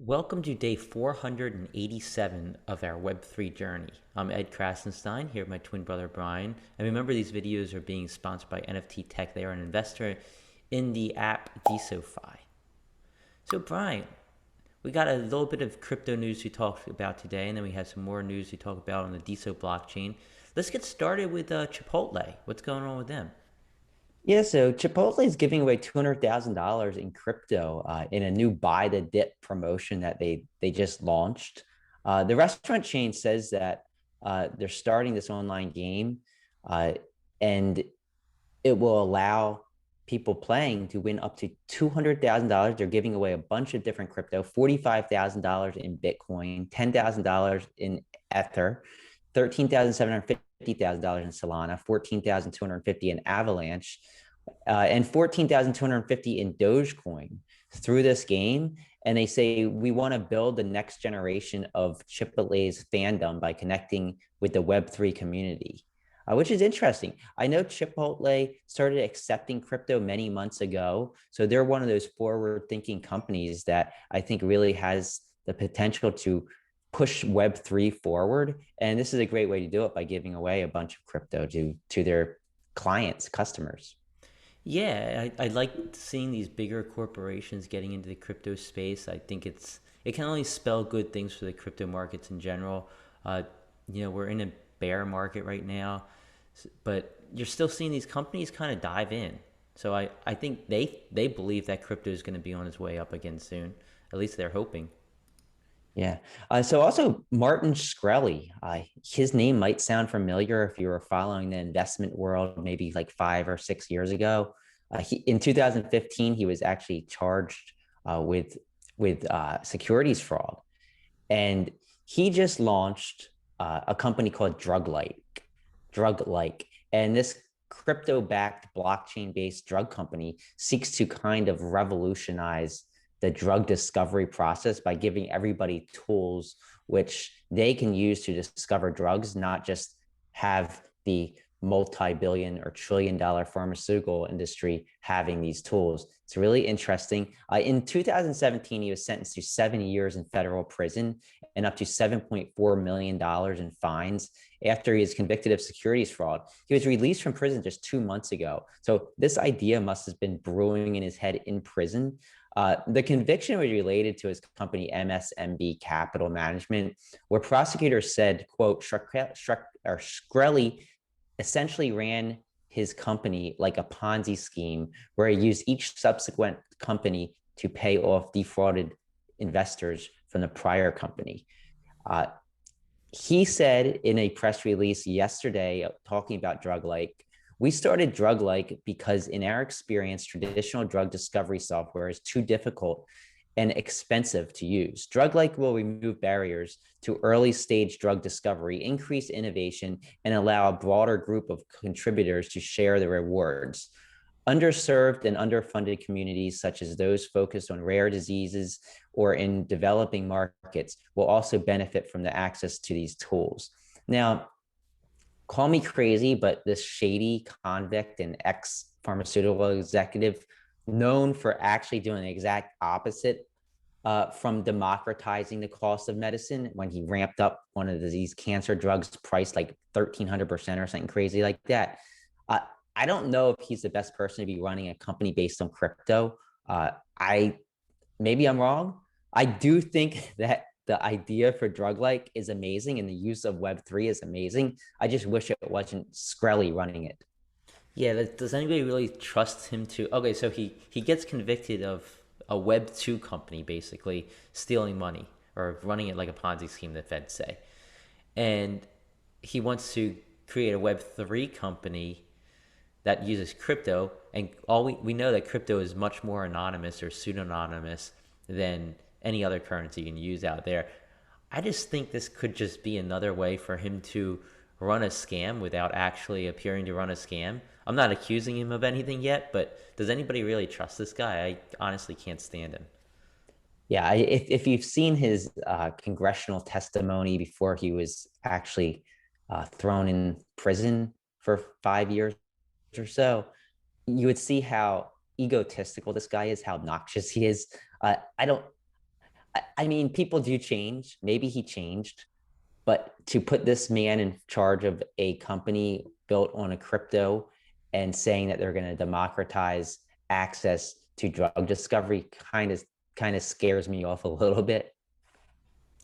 Welcome to day 487 of our Web3 journey. I'm Ed Krasenstein here with my twin brother Brian. And remember, these videos are being sponsored by NFT Tech. They are an investor in the app DeSoFi. So, Brian, we got a little bit of crypto news to talk about today, and then we have some more news to talk about on the DeSo blockchain. Let's get started with Chipotle. What's going on with them? Yeah, so Chipotle is giving away $200,000 in crypto in a new buy the dip promotion that they just launched. The restaurant chain says that they're starting this online game, uh, and it will allow people playing to win up to $200,000. They're giving away a bunch of different crypto: $45,000 in Bitcoin, $10,000 in Ether, $13,750 in Solana, 14,250 in Avalanche, and 14,250 in Dogecoin through this game. And they say we want to build the next generation of Chipotle's fandom by connecting with the Web3 community, which is interesting. I know Chipotle started accepting crypto many months ago. So they're one of those forward thinking companies that I think really has the potential to push Web3 forward. And this is a great way to do it by giving away a bunch of crypto to their clients, customers. Yeah, I like seeing these bigger corporations getting into the crypto space. I think it can only spell good things for the crypto markets in general. Uh, we're in a bear market right now, but you're still seeing these companies kind of dive in. So I think they believe that crypto is going to be on its way up again soon. At least they're hoping. Yeah. So also Martin Shkreli, his name might sound familiar if you were following the investment world maybe like 5 or 6 years ago. In 2015, he was actually charged with securities fraud, and he just launched a company called Druglike, and this crypto-backed blockchain-based drug company seeks to kind of revolutionize the drug discovery process by giving everybody tools which they can use to discover drugs, not just have the multi-billion or trillion-dollar pharmaceutical industry having these tools. It's really interesting. In 2017, he was sentenced to 7 years in federal prison and up to $7.4 million in fines after he was convicted of securities fraud. He was released from prison just 2 months ago. So this idea must have been brewing in his head in prison. The conviction was related to his company MSMB Capital Management, where prosecutors said, quote, Shkreli essentially ran his company like a Ponzi scheme where he used each subsequent company to pay off defrauded investors from the prior company. Uh, he said in a press release yesterday talking about Druglike, we started Druglike because in our experience, traditional drug discovery software is too difficult and expensive to use. Druglike will remove barriers to early stage drug discovery, increase innovation, and allow a broader group of contributors to share the rewards. Underserved and underfunded communities, such as those focused on rare diseases or in developing markets, will also benefit from the access to these tools. Now, call me crazy, but this shady convict and ex pharmaceutical executive, known for actually doing the exact opposite from democratizing the cost of medicine when he ramped up one of these cancer drugs priced like 1,300% or something crazy like that. Uh, I don't know if he's the best person to be running a company based on crypto. I maybe I'm wrong. I do think that the idea for Druglike is amazing and the use of Web3 is amazing. I just wish it wasn't Shkreli running it. Yeah, does anybody really trust him to? Okay, so he gets convicted of a Web 2 company basically stealing money or running it like a Ponzi scheme, the Fed say. And he wants to create a Web 3 company that uses crypto. And we know that crypto is much more anonymous or pseudonymous than any other currency you can use out there. I just think this could just be another way for him to run a scam without actually appearing to run a scam. I'm not accusing him of anything yet, but does anybody really trust this guy? I honestly can't stand him. Yeah, if you've seen his congressional testimony before he was actually thrown in prison for 5 years or so, you would see how egotistical this guy is, how obnoxious he is. I don't. I mean, people do change. Maybe he changed, but to put this man in charge of a company built on a crypto and saying that they're going to democratize access to drug discovery kind of scares me off a little bit.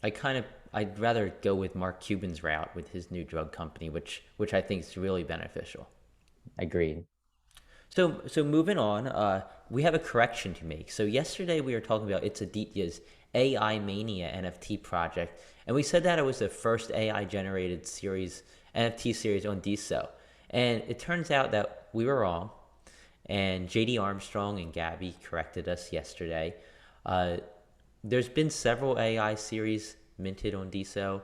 I kind of I'd rather go with Mark Cuban's route with his new drug company, which I think is really beneficial. Agreed. So moving on, we have a correction to make. So yesterday we were talking about It's Aditya's AI Mania NFT project, and we said that it was the first AI generated series NFT series on DSO, and it turns out that we were wrong. And JD Armstrong and Gabby corrected us yesterday. Uh, there's been several AI series minted on DSO.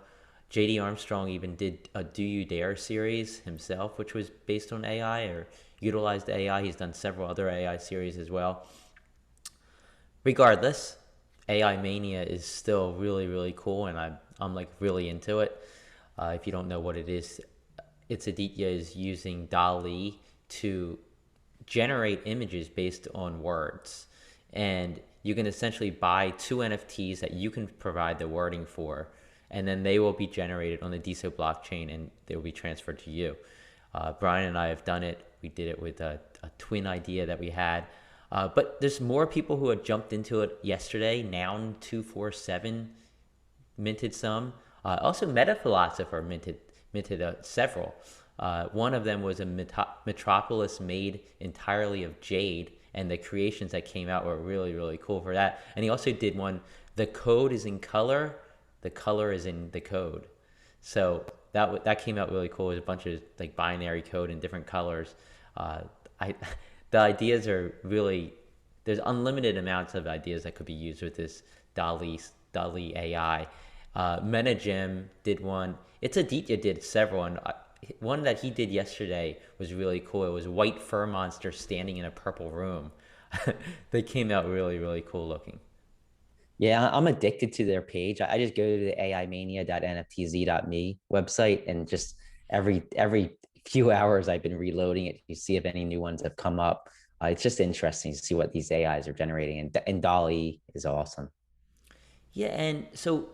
JD Armstrong even did a Do You Dare series himself, which was based on AI or utilized AI. He's done several other AI series as well. Regardless, AI Mania is still really, really cool, and I'm like really into it. If you don't know what it is, It's Aditya is using DALL-E to generate images based on words. And you can essentially buy two NFTs that you can provide the wording for, and then they will be generated on the DSO blockchain and they will be transferred to you. Brian and I have done it. We did it with a twin idea that we had. But there's more people who have jumped into it yesterday. Noun247 minted some. Also, Meta Philosopher minted several. One of them was a metropolis made entirely of jade, and the creations that came out were really, really cool for that. And he also did one, the code is in color, the color is in the code. So that came out really cool. It was a bunch of like binary code in different colors. Uh, I the ideas are really, there's unlimited amounts of ideas that could be used with this DALL-E AI. MetaGem did one. It's Aditya did several, and one that he did yesterday was really cool. It was white fur monster standing in a purple room. They came out really, really cool looking. Yeah, I'm addicted to their page. I just go to the aimania.nftz.me website and just every few hours I've been reloading it to see if any new ones have come up. It's just interesting to see what these AIs are generating, and Dolly is awesome. Yeah, and so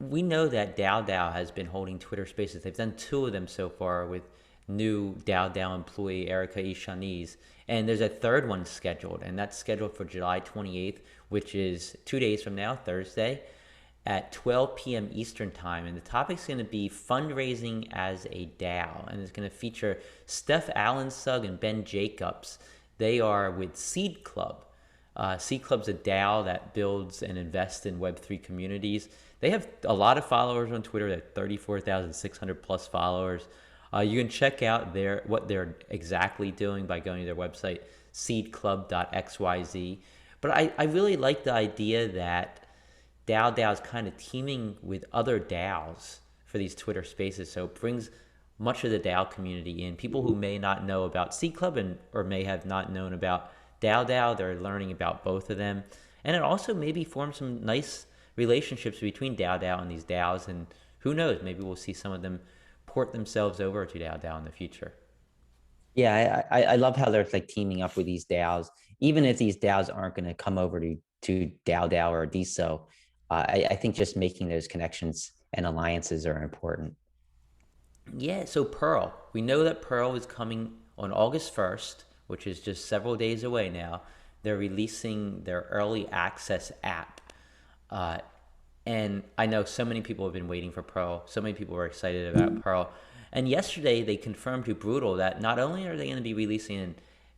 we know that DAO has been holding Twitter Spaces. They've done two of them so far with new DAO employee Erica Ishaniz, and there's a third one scheduled, and that's scheduled for July 28th, which is 2 days from now, Thursday, at 12 p.m. Eastern Time. And the topic's going to be fundraising as a DAO, and it's going to feature Steph Allensug and Ben Jacobs. They are with Seed Club. Seed Club's a DAO that builds and invests in Web3 communities. They have a lot of followers on Twitter, at 34,600 plus followers. You can check out what they're exactly doing by going to their website, seedclub.xyz. But I really like the idea that DAO is kind of teaming with other DAOs for these Twitter spaces. So it brings much of the DAO community in. People who may not know about Seed Club or may have not known about DAO, they're learning about both of them. And it also maybe forms some nice relationships between DAO and these DAOs. And who knows, maybe we'll see some of them port themselves over to DAO in the future. Yeah, I love how they're like teaming up with these DAOs, even if these DAOs aren't going to come over to DAO or DSO. I think just making those connections and alliances are important. Yeah, so Pearl. We know that Pearl is coming on August 1st, which is just several days away now. They're releasing their early access app. Uh, and I know so many people have been waiting for Pearl. So many people were excited about Pearl. And yesterday they confirmed to Brutal that not only are they going to be releasing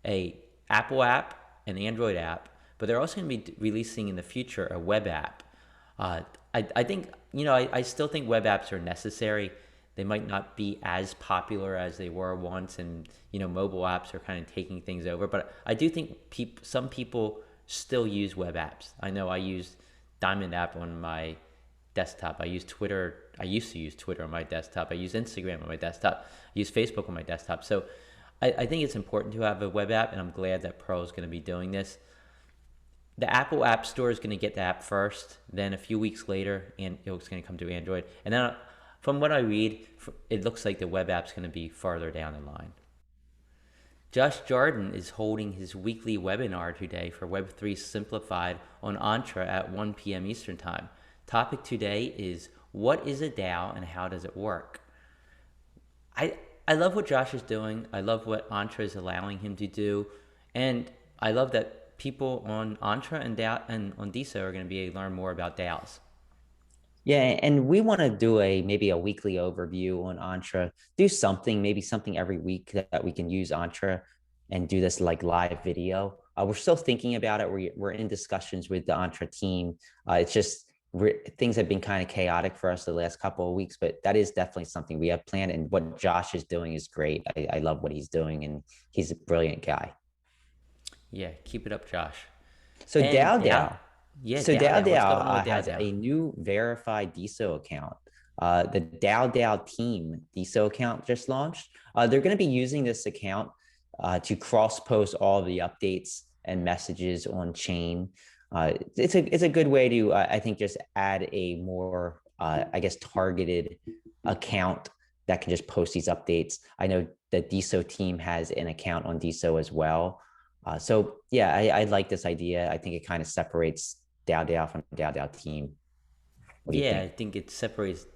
a Apple app, an Android app, but they're also going to be releasing in the future a web app. Uh, I think, I still think web apps are necessary. They might not be as popular as they were once, and mobile apps are kind of taking things over. But I do think some people still use web apps. I know I use Diamond app on my desktop. I use Twitter. I used to use Twitter on my desktop. I use Instagram on my desktop. I use Facebook on my desktop. So I think it's important to have a web app, and I'm glad that Pearl is going to be doing this. The Apple App Store is going to get the app first. Then a few weeks later, and it's going to come to Android. And then, from what I read, it looks like the web app's going to be farther down the line. Josh Jordan is holding his weekly webinar today for Web3 Simplified on Entra at 1 p.m. Eastern Time. Topic today is what is a DAO and how does it work? I I love what Josh is doing. I love what Entra is allowing him to do, and I love that people on Entra and DAO and on DISO are going to be able to learn more about DAOs. Yeah, and we want to do a maybe a weekly overview on Entra. Do something, maybe something every week that we can use Entra and do this like live video. We're still thinking about it. We're in discussions with the Entra team. It's just things have been kind of chaotic for us the last couple of weeks, but that is definitely something we have planned. And what Josh is doing is great. I love what he's doing, and he's a brilliant guy. Yeah, keep it up, Josh. So And Dow DAO, Dow. yeah, So DAO Dow DAO. What's Dow going on with DAO has DAO? a new verified DSO account. The Dow Dow team DSO account just launched. They're going to be using this account to cross post all of the updates and messages on chain. It's a good way to I think just add a more I guess targeted account that can just post these updates. I know the DSO team has an account on DSO as well. So yeah, I like this idea. I think it kind of separates DAO DAO from DAO DAO team. What do you Yeah, think? I think it separates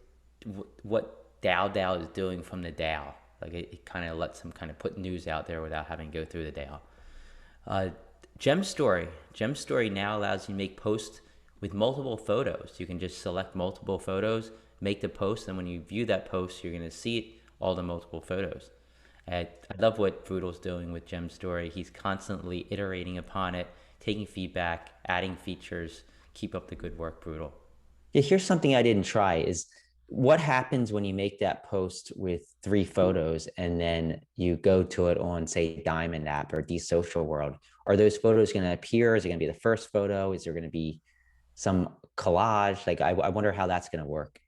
what DAO DAO is doing from the DAO. Like it kind of lets them kind of put news out there without having to go through the DAO. Uh, Gem Story. Gem Story now allows you to make posts with multiple photos. You can just select multiple photos, make the post, and when you view that post, you're going to see all the multiple photos. I love what Brutal's doing with Gem Story. He's constantly iterating upon it, taking feedback, adding features. Keep up the good work, Brutal. Yeah, here's something I didn't try is what happens when you make that post with three photos and then you go to it on, say, Diamond app or D Social World? Are those photos going to appear? Is it going to be the first photo? Is there going to be some collage? Like, I wonder how that's going to work.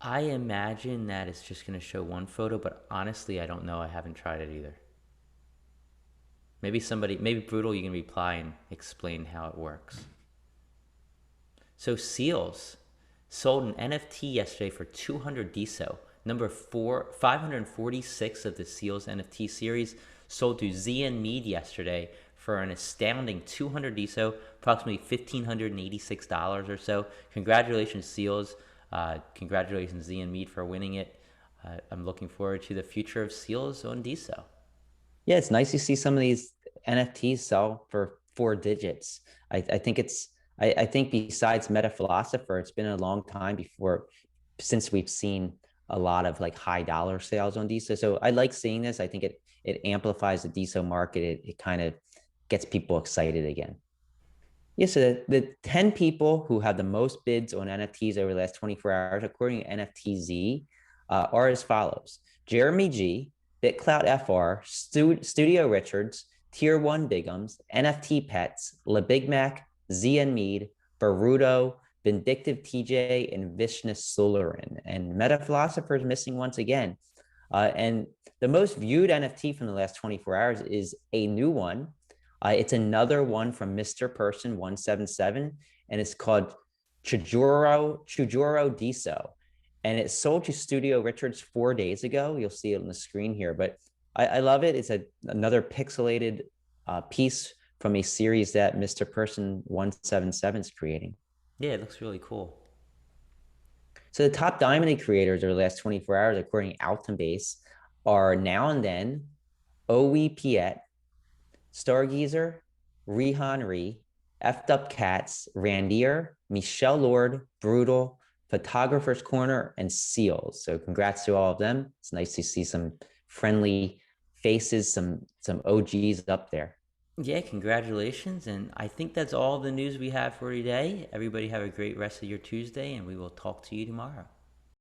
I imagine that it's just going to show one photo, but honestly, I don't know. I haven't tried it either. Maybe Brutal, you can reply and explain how it works. So Seals sold an NFT yesterday for 200 DSO. Number 546 of the Seals NFT series sold to ZN Mead yesterday for an astounding 200 DSO, approximately $1,586 or so. Congratulations, Seals. Congratulations, ZN Mead, for winning it. I'm looking forward to the future of Seals on DSO. Yeah, it's nice to see some of these NFTs sell for four digits. I think I think besides Meta Philosopher, it's been a long time before since we've seen a lot of like high dollar sales on DeSo. So I like seeing this. I think it amplifies the DeSo market. It kind of gets people excited again. Yeah, so the 10 people who have the most bids on NFTs over the last 24 hours, according to NFTZ, are as follows: Jeremy G, BitClout FR, Studio Richards, Tier 1 Bigums, NFT Pets, La Big Mac, Zian Mead, Baruto, Vindictive TJ, and Vishnu Sularin. And Meta Philosopher is missing once again. And the most viewed NFT from the last 24 hours is a new one. It's another one from Mr. Person 177, and it's called Chujuro Diso. And it sold to Studio Richards 4 days ago. You'll see it on the screen here, but I love it. It's another pixelated piece from a series that Mr. Person 177 is creating. Yeah, it looks really cool. So the top Diamond creators over the last 24 hours, according to Altumbase, are Now and Then, Owe Piet, Stargazer, Rehan Ree, Effed Up Cats, Randier, Michelle Lord, Brutal, Photographer's Corner, and Seals. So congrats to all of them. It's nice to see some friendly faces, some OGs up there. Yeah, congratulations. And I think that's all the news we have for today. Everybody have a great rest of your Tuesday, and we will talk to you tomorrow.